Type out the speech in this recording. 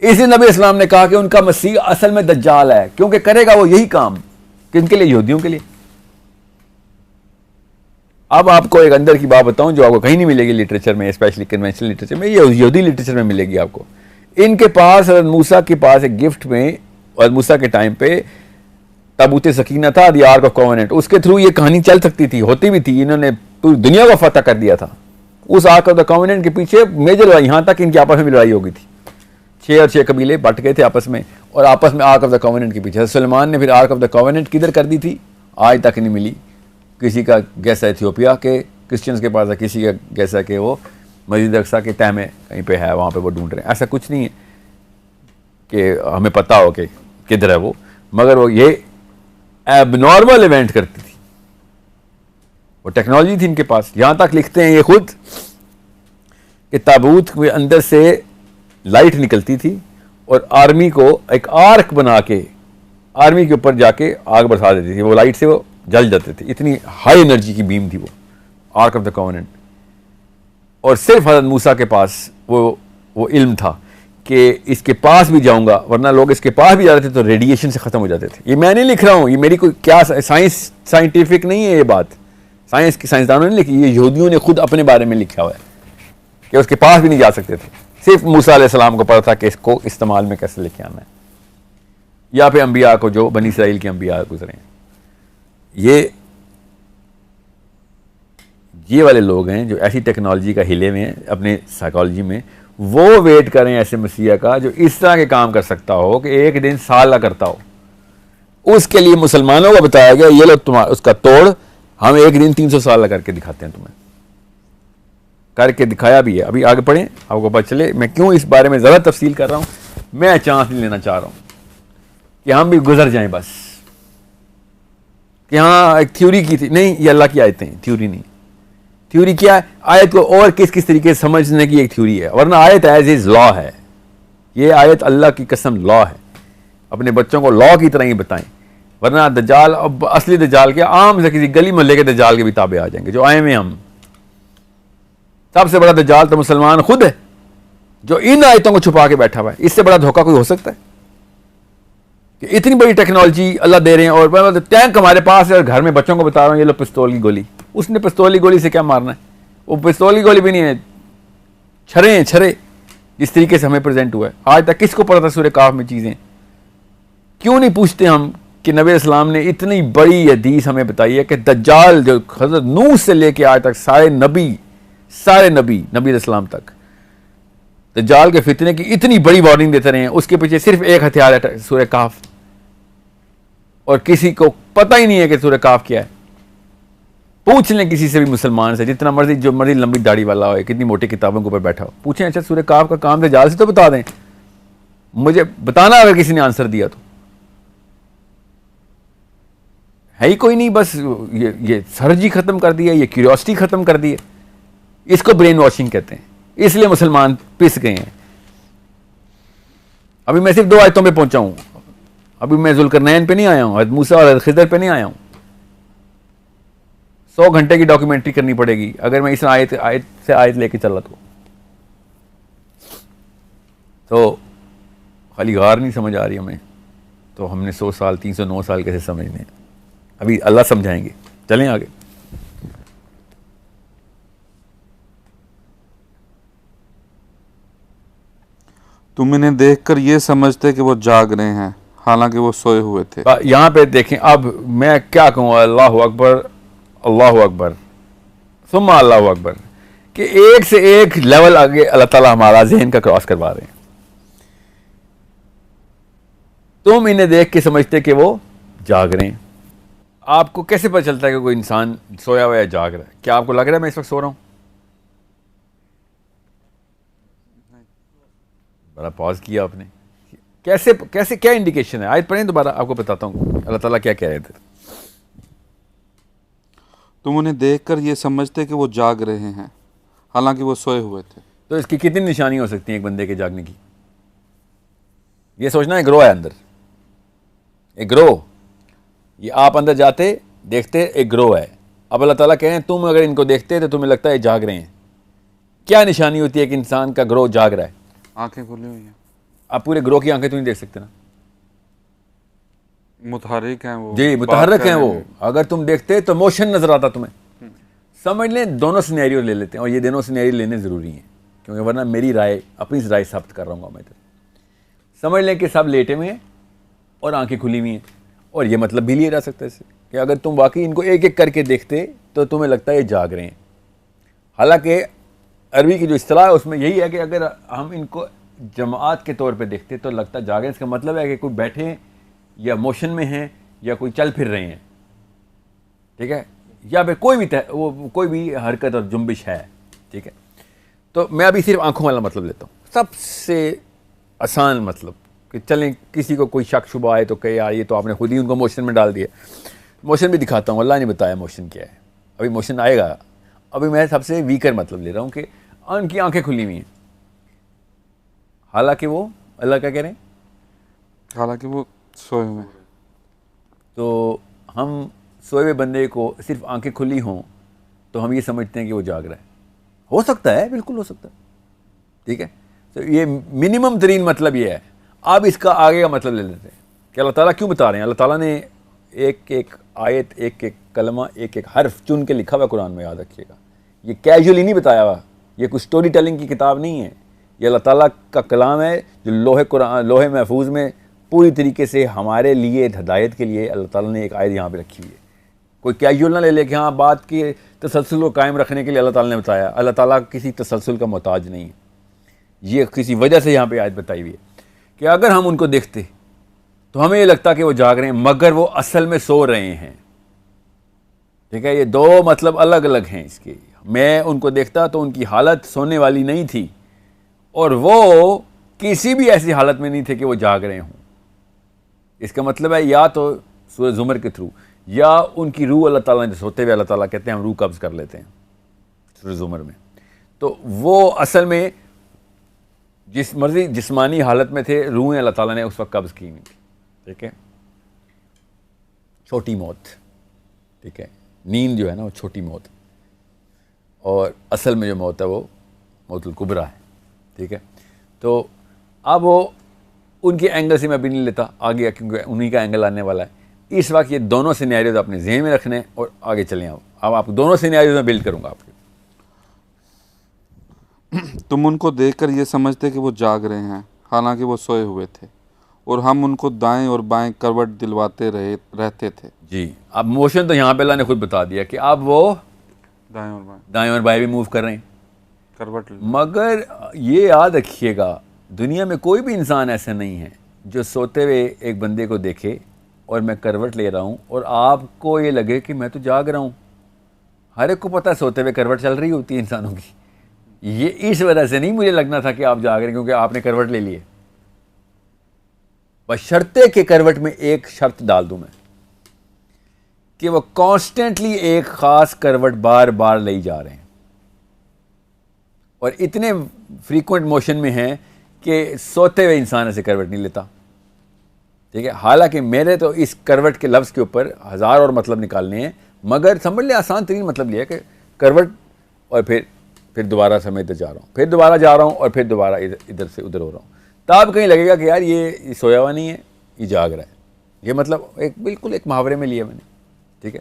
इसलिए नबी इस्लाम ने कहा कि उनका मसीह असल में दज्जाल है, क्योंकि करेगा वो यही काम किनके लिए? यहूदियों के लिए। अब आपको एक अंदर की बात बताऊं जो आपको कहीं नहीं मिलेगी लिटरेचर में, स्पेशली कन्वेंशनल लिटरेचर में, ये यहूदी लिटरेचर में मिलेगी आपको। इनके पास हज़रत मूसा के पास एक गिफ्ट में, और मूसा के टाइम पे ताबूत सकीना था, द आर्क ऑफ कॉवेनेंट, उसके थ्रू ये कहानी चल सकती थी, होती भी थी। इन्होंने पूरी दुनिया को फतह कर दिया था। उस आर्क ऑफ द कॉवेनेंट के पीछे मेजर लड़ाई, यहाँ तक इनकी आपस में लड़ाई हो गई थी। 6 और 6 कबीले बट गए थे आपस में, और आपस में आर्क ऑफ द कॉवेनेंट के पीछे। सलमान ने फिर आर्क ऑफ द कॉवेनेंट किधर कर दी थी, आज तक नहीं मिली। किसी का गैस है इथियोपिया के क्रिश्चियंस के पास है, किसी का गैस है कि वो मस्जिद अक्सा के तह में कहीं पे है, वहाँ पे वो ढूंढ रहे हैं। ऐसा कुछ नहीं है कि हमें पता हो कि किधर है वो, मगर वो ये एबनॉर्मल इवेंट करती थी, वो टेक्नोलॉजी थी इनके पास। यहाँ तक लिखते हैं ये खुद कि ताबूत के अंदर से लाइट निकलती थी और आर्मी को एक आर्क बना के आर्मी के ऊपर जाके आग बरसा देती थी, वो लाइट से वो जल जाते थे। इतनी हाई एनर्जी की बीम थी वो आर्क ऑफ द कॉवेनेंट। और सिर्फ हज़रत मूसा के पास वो इल्म था कि इसके पास भी जाऊंगा, वरना लोग इसके पास भी जाते थे तो रेडिएशन से ख़त्म हो जाते थे। ये मैं नहीं लिख रहा हूँ, ये मेरी कोई क्या साइंटिफिक नहीं है ये बात, साइंस की साइंसदानों ने लिखी, ये यहूदियों ने खुद अपने बारे में लिखा हुआ है कि उसके पास भी नहीं जा सकते थे। सिर्फ मूसा अलैहिस्सलाम को पता था कि इसको इस्तेमाल में कैसे लेके आना है, या फिर अंबिया को, जो बनी इसराइल के अंबिया गुजरे हैं। ये वाले लोग हैं जो ऐसी टेक्नोलॉजी का हिले में हैं अपने साइकोलॉजी में, वो वेट करें ऐसे मसीहा का जो इस तरह के काम कर सकता हो कि एक दिन साल करता हो। उसके लिए मुसलमानों को बताया गया, ये लोग तुम्हारा उसका तोड़, हम एक दिन 300 साल करके दिखाते हैं, तुम्हें करके दिखाया भी है। अभी आगे पढ़ें, आपको पता चले मैं क्यों इस बारे में ज़्यादा तफसील कर रहा हूँ। मैं चांस नहीं लेना चाह रहा हूँ कि हम भी गुजर जाएं बस, कि हाँ एक थ्योरी की थी, नहीं, ये अल्लाह की आयतें हैं, थ्योरी नहीं। थ्योरी क्या है? आयत को और किस किस तरीके से समझने की एक थ्योरी है, वरना आयत एज इज लॉ है। ये आयत अल्लाह की कसम लॉ है, अपने बच्चों को लॉ की तरह ही बताएं, वरना दज्जाल, अब असली दज्जाल क्या, आम से किसी गली मोहल्ले के दज्जाल के भी ताबे आ जाएंगे जो आए हुए हम। सबसे बड़ा दज्जाल तो मुसलमान खुद है जो इन आयतों को छुपा के बैठा हुआ है। इससे बड़ा धोखा कोई हो सकता है कि इतनी बड़ी टेक्नोलॉजी अल्लाह दे रहे हैं और टैंक हमारे पास है और घर में बच्चों को बता रहा हूँ ये लो पिस्तौल की गोली। उसने पिस्तौल की गोली से क्या मारना है? वो पिस्तौल की गोली भी नहीं है, छरे हैं, छरे। जिस तरीके से हमें प्रेजेंट हुआ है, आज तक किसको पता था सूरह काफ में चीज़ें? क्यों नहीं पूछते हम कि नबी इस्लाम ने इतनी बड़ी हदीस हमें बताई है कि दज्जाल जो हज़रत नूह से लेके आज तक सारे नबी इस्लाम तक दज्जाल के फितने की इतनी बड़ी वार्निंग देते रहे हैं, उसके पीछे सिर्फ एक हथियार है, सूरह काफ। और किसी को पता ही नहीं है कि सूरह काफ क्या है। पूछ लें किसी से भी मुसलमान से, जितना मर्जी, जो मर्जी लंबी दाढ़ी वाला हो, कितनी मोटी किताबों के ऊपर बैठा हो, पूछें अच्छा सूरह काफ का काम दज्जाल से तो बता दें, मुझे बताना अगर किसी ने आंसर दिया तो। है ही कोई नहीं, बस ये सर्जी खत्म कर दिया, ये क्यूरियोसिटी खत्म कर दी है। इसको ब्रेन वॉशिंग कहते हैं, इसलिए मुसलमान पिस गए हैं। अभी मैं सिर्फ 2 आयतों पे पहुंचा हूं, अभी मैं जुल्करनैन पे नहीं आया हूं, हज़रत मूसा और हज़रत खिदर पे नहीं आया हूं। 100 घंटे की डॉक्यूमेंट्री करनी पड़ेगी अगर मैं इस आयत से आयत लेके चला तो खाली गार नहीं समझ आ रही हमें, तो हमने 100 साल 309 साल कैसे समझने हैं? अभी अल्लाह समझाएंगे। चलें आगे। तुम इन्हें देखकर ये समझते कि वो जाग रहे हैं, हालांकि वो सोए हुए थे। यहाँ पे देखें, अब मैं क्या कहूँ, अल्लाह अकबर सुम्मा अल्लाह अकबर, कि एक से एक लेवल आगे अल्लाह ताला हमारा ज़हन का क्रॉस करवा रहे हैं। तुम इन्हें देख के समझते कि वो जाग रहे हैं। आपको कैसे पता चलता है कि कोई इंसान सोया हुआ या जाग रहा है? क्या आपको लग रहा है मैं इस वक्त सो रहा हूँ? बड़ा पॉज किया आपने। कैसे कैसे क्या इंडिकेशन है? आयत पढ़ें दोबारा, आपको बताता हूँ अल्लाह ताला क्या कह रहे थे। तुम उन्हें देखकर ये समझते कि वो जाग रहे हैं, हालांकि वो सोए हुए थे। तो इसकी कितनी निशानी हो सकती है एक बंदे के जागने की? ये सोचना एक ग्रोह है अंदर, एक ग्रोह। ये आप अंदर जाते देखते एक ग्रोह है। अब अल्लाह ताला कह रहे हैं तुम अगर इनको देखते तो तुम्हें लगता है जाग रहे हैं। क्या निशानी होती है कि इंसान का ग्रोह जाग रहा है? आंखें खुली हुई हैं। आप पूरे ग्रोह की आंखें तो नहीं देख सकते ना। मुतहरिक हैं वो, जी, बात मुतहरक कर हैं रहे वो। अगर तुम देखते तो मोशन नजर आता तुम्हें। समझ लें, दोनों सिनेरियो ले लेते हैं, और ये दोनों सिनेरियो लेने ज़रूरी हैं, क्योंकि वरना मेरी राय, अपनी राय साबित कर रहा हूँ मैं इधर। समझ लें कि सब लेटे हुए हैं और आंखें खुली हुई हैं, और ये मतलब भी लिया जा सकता है इससे कि अगर तुम वाकई इनको एक एक करके देखते तो तुम्हें लगता है ये जाग रहे हैं। हालांकि अरबी की जो इस्तिलाह है उसमें यही है कि अगर हम इनको जमात के तौर पे देखते तो लगता जाग रहे हैं। इसका मतलब है कि कोई बैठे हैं या मोशन में हैं या कोई चल फिर रहे हैं, ठीक है, या फिर कोई भी हरकत और जुम्बिश है, ठीक है। तो मैं अभी सिर्फ आंखों वाला मतलब लेता हूँ, सबसे आसान मतलब, कि चलें किसी को कोई शक शुबा आए तो कहे यार ये तो आपने खुद ही उनको मोशन में डाल दिया। मोशन भी दिखाता हूँ, अल्लाह ने बताया मोशन क्या है, अभी मोशन आएगा। अभी मैं सबसे वीकर मतलब ले रहा हूँ कि उनकी आंखें खुली हुई हैं, हालांकि वो अल्लाह क्या कह रहे हैं, हालांकि वो सोए हुए हैं। तो हम सोए हुए बंदे को सिर्फ आंखें खुली हों तो हम ये समझते हैं कि वो जाग रहा है। हो सकता है, बिल्कुल हो सकता है, ठीक है। तो ये मिनिमम तरीन मतलब ये है। अब इसका आगे का मतलब ले लेते हैं कि अल्लाह ताला क्यों बता रहे हैं। अल्लाह ताला ने एक एक आयत, एक एक कलमा, एक एक हर्फ चुन के लिखा हुआ कुरान में, याद रखिएगा। ये कैजुअली नहीं बताया हुआ, ये कुछ स्टोरी टेलिंग की किताब नहीं है। ये अल्लाह ताला का कलाम है जो लोहे महफूज में पूरी तरीके से हमारे लिए हिदायत के लिए अल्लाह ताला ने एक आयत यहाँ पे रखी हुई है। कोई कैजुअल ना ले ले कि हाँ बात के तसलसल को कायम रखने के लिए अल्लाह ताला ने बताया। अल्लाह ताला किसी तसलसल का मोहताज नहीं है, ये किसी वजह से यहाँ पे आयत बताई हुई है कि अगर हम उनको देखते तो हमें ये लगता कि वो जाग रहे हैं, मगर वो असल में सो रहे हैं, ठीक है। ये दो मतलब अलग अलग हैं इसके। मैं उनको देखता तो उनकी हालत सोने वाली नहीं थी, और वो किसी भी ऐसी हालत में नहीं थे कि वो जाग रहे हों। इसका मतलब है या तो सूरह ज़ुमर के थ्रू, या उनकी रूह अल्लाह ताला ने सोते हुए, अल्लाह ताला कहते हैं हम रूह कब्ज़ कर लेते हैं सूरह ज़ुमर में। तो वो असल में जिस मर्जी जिस्मानी हालत में थे, रूहें अल्लाह ताला ने उस वक्त कब्ज़ की हुई थी, ठीक है। छोटी मौत, ठीक है। नींद जो है ना वो छोटी मौत, और असल में जो मौत है वो मौतुल कुबरा है, ठीक है। तो अब वो उनके एंगल से मैं अभी नहीं लेता आगे, क्योंकि उन्हीं का एंगल आने वाला है। इस वक्त ये दोनों सिनेरियोज अपने जहन में रखने और आगे चलें। अब आप दोनों सिनेरियोज में बिल्ड करूँगा आपके। तुम उनको देखकर ये समझते कि वो जाग रहे हैं, हालांकि वो सोए हुए थे, और हम उनको दाएं और बाएं करवट दिलवाते रहते थे। जी, अब मोशन तो यहाँ पे अल्लाह ने खुद बता दिया कि अब वो दाएं और बाएं भी मूव कर रहे हैं, करवट। मगर ये याद रखिएगा, दुनिया में कोई भी इंसान ऐसा नहीं है जो सोते हुए एक बंदे को देखे और मैं करवट ले रहा हूँ और आपको ये लगे कि मैं तो जाग रहा हूँ। हर एक को पता है सोते हुए करवट चल रही होती है इंसानों की। ये इस वजह से नहीं मुझे लगना था कि आप जाग रहे हैं क्योंकि आपने करवट ले ली है। बस शर्ते के करवट में एक शर्त डाल दूं मैं कि वो कॉन्स्टेंटली एक खास करवट बार बार ले जा रहे हैं और इतने फ्रीक्वेंट मोशन में हैं कि सोते हुए इंसान ऐसे करवट नहीं लेता, ठीक है। हालांकि मेरे तो इस करवट के लफ्ज़ के ऊपर हज़ार और मतलब निकालने हैं, मगर समझ ले आसान तरीन मतलब लिया कि करवट और फिर दोबारा से मैं इधर जा रहा हूँ, फिर दोबारा जा रहा हूँ और फिर दोबारा इधर से उधर हो रहा हूँ। तब कहीं लगेगा कि यार ये सोया हुआ नहीं है, ये जाग रहा है। ये मतलब एक बिल्कुल एक मुहावरे में लिया मैंने, ठीक है।